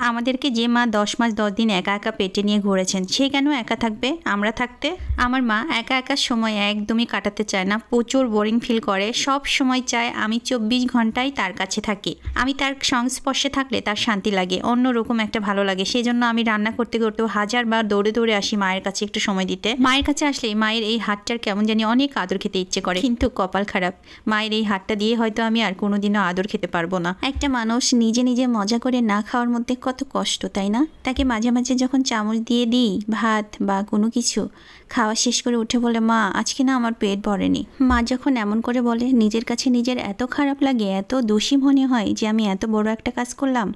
আমাদেরকে যে মা 10 মাস 10 দিন একা একা পেটে নিয়ে ঘুরেছেন, সে কেন একা থাকবে? আমরা থাকতে? আমার মা একা একা সময় একদমই কাটাতে চায় না, প্রচুর বোরিং ফিল করে। সব সময় চায় আমি 24 ঘন্টাই তার কাছে থাকি। আমি তার সংস্পর্শে থাকলে তার শান্তি লাগে, অন্যরকম একটা ভালো লাগে। সেই জন্য আমি রান্না করতে করতেও হাজারবার দৌড়ে দৌড়ে আসি মায়ের কাছে একটু সময় দিতে। মায়ের কাছে আসলেই মায়ের এই হাতটার কেমন জানি অনেক আদর খেতে ইচ্ছে করে, কিন্তু কপাল খারাপ, মায়ের এই হাতটা দিয়ে হয়তো আমি আর কোনোদিনও আদর খেতে পারবো না। একটা মানুষ নিজে নিজে মজা করে না খাওয়ার মধ্যে কত কষ্ট, তাই না? তাকে মাঝে মাঝে যখন চামচ দিয়ে দিই ভাত বা কোনো কিছু, খাওয়া শেষ করে উঠে বলে, মা আজকে না আমার পেট ভরেনি। মা যখন এমন করে বলে, নিজের কাছে নিজের এত খারাপ লাগে, এত দোষী মনে হয় যে আমি এত বড় একটা কাজ করলাম,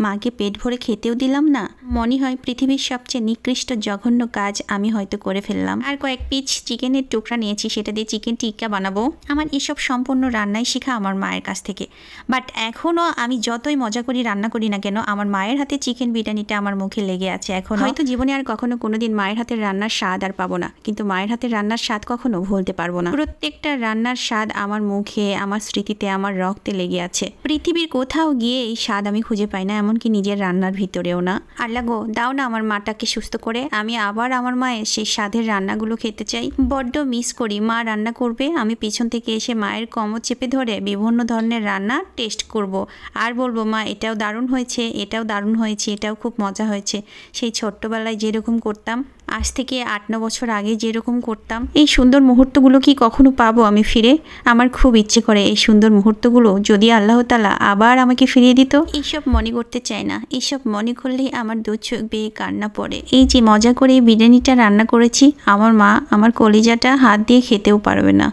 মাকে পেট ভরে খেতেও দিলাম না। মনে হয় পৃথিবীর সবচেয়ে নিকৃষ্ট জঘন্য কাজ আমি হয়তো করে ফেললাম। আর কয়েক পিস চিকেনের টুকরা নিয়েছি, সেটা দিয়ে চিকেন টিক্কা বানাবো। আমার এসব সম্পূর্ণ রান্নাই শেখা আমার মায়ের কাছ থেকে। বাট এখনও আমি যতই মজা করি রান্না করি না কেন, আমার মায়ের হাতে চিকেন বিরিয়ানিটা আমার মুখে লেগে আছে এখন। হয়তো জীবনে আর কখনো কোনোদিন মায়ের হাতের রান্নার স্বাদ আর পাবো না, কিন্তু মায়ের হাতের রান্নার স্বাদ কখনো ভুলতে পারবো না। প্রত্যেকটা রান্নার স্বাদ আমার মুখে, আমার স্মৃতিতে, আমার রক্তে লেগে আছে। পৃথিবীর কোথাও গিয়ে এই স্বাদ আমি খুঁজে পাই না, এমনকি নিজের রান্নার ভিতরেও না। আল্লাহ গো, দাও না আমার মাটাকে সুস্থ করে, আমি আবার আমার মায়ের সেই স্বাদের রান্নাগুলো খেতে চাই। বড্ড মিস করি। মা রান্না করবে, আমি পিছন থেকে এসে মায়ের কোমর চেপে ধরে বিভিন্ন ধরনের রান্না টেস্ট করব, আর বলবো, মা এটাও দারুণ হয়েছে, এটাও দারুণ হয়েছে, এটাও খুব মজা হয়েছে। সেই ছোট্টবেলায় যেরকম করতাম, আজ থেকে 8-9 বছর আগে যেরকম করতাম, এই সুন্দর মুহূর্তগুলো কি কখনো পাবো আমি ফিরে? আমার খুব ইচ্ছে করে এই সুন্দর মুহূর্তগুলো যদি আল্লাহ তাআলা আবার আমাকে ফিরিয়ে দিত। এইসব মনে করতে চাই না, এইসব মনে করলেই আমার দু চোখ বেয়ে কান্না পড়ে। এই যে মজা করে বিরিয়ানিটা রান্না করেছি, আমার মা আমার কলিজাটা হাত দিয়ে খেতেও পারবে না।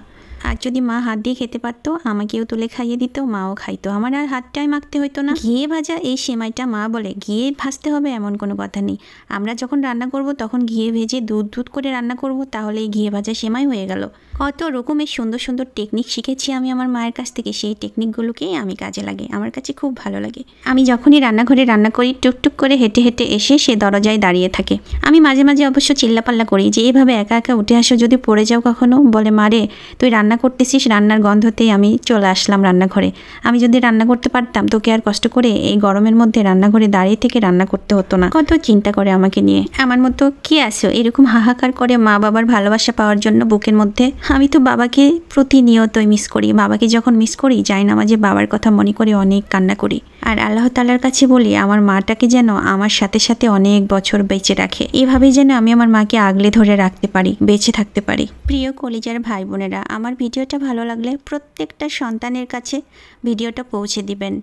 আর যদি মা হাত দিয়ে খেতে পারতো, আমাকেও তুলে খাইয়ে দিত, মাও খাইতো, আমার আর হাতটাই মাখতে হইতো না। ঘিয়ে ভাজা এই সেমাইটা মা বলে ঘিয়ে ভাজতে হবে এমন কোনো কথা নেই। আমরা যখন রান্না করব তখন ঘিয়ে ভেজে দুধ দুধ করে রান্না করব, তাহলে এই ঘিয়ে ভাজা সেমাই হয়ে গেল। কত রকমের সুন্দর সুন্দর টেকনিক শিখেছি আমি আমার মায়ের কাছ থেকে, সেই টেকনিকগুলোকেই আমি কাজে লাগে, আমার কাছে খুব ভালো লাগে। আমি যখনই রান্নাঘরে রান্না করি, টুকটুক করে হেঁটে হেঁটে এসে সে দরজায় দাঁড়িয়ে থাকে। আমি মাঝে মাঝে অবশ্য চিল্লাপাল্লা করি যে এভাবে একা একা উঠে আসো, যদি পড়ে যাও কখনো। বলে, মারে তুই রান্না করতেছিস, রান্নার গন্ধতেই আমি চলে আসলাম রান্নাঘরে। আমি যদি রান্না করতে পারতাম, তোকে আর কষ্ট করে এই গরমের মধ্যে রান্নাঘরে দাঁড়িয়ে থেকে রান্না করতে হতো না। কত চিন্তা করে আমাকে নিয়ে। আমার মতো কি আছো এরকম হাহাকার করে মা বাবার ভালোবাসা পাওয়ার জন্য বুকের মধ্যে? আমি তো বাবাকে প্রতিনিয়তই মিস করি। বাবাকে যখন মিস করি, যাই না মাঝে বাবার কথা মনে করে অনেক কান্না করি। আর আল্লাহ তাআলার কাছে বলি, আমার মাটাকে যেন আমার সাথে সাথে অনেক বছর বেঁচে রাখে। এভাবেই যেন আমি আমার মাকে আগলে ধরে রাখতে পারি, বেঁচে থাকতে পারি। প্রিয় কলিজার ভাই বোনেরা, আমার ভিডিওটা ভালো লাগলে প্রত্যেকটা সন্তানের কাছে ভিডিওটা পৌঁছে দিবেন।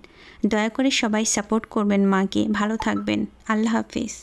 দয়া করে সবাই সাপোর্ট করবেন মাকে। ভালো থাকবেন। আল্লাহ হাফিজ।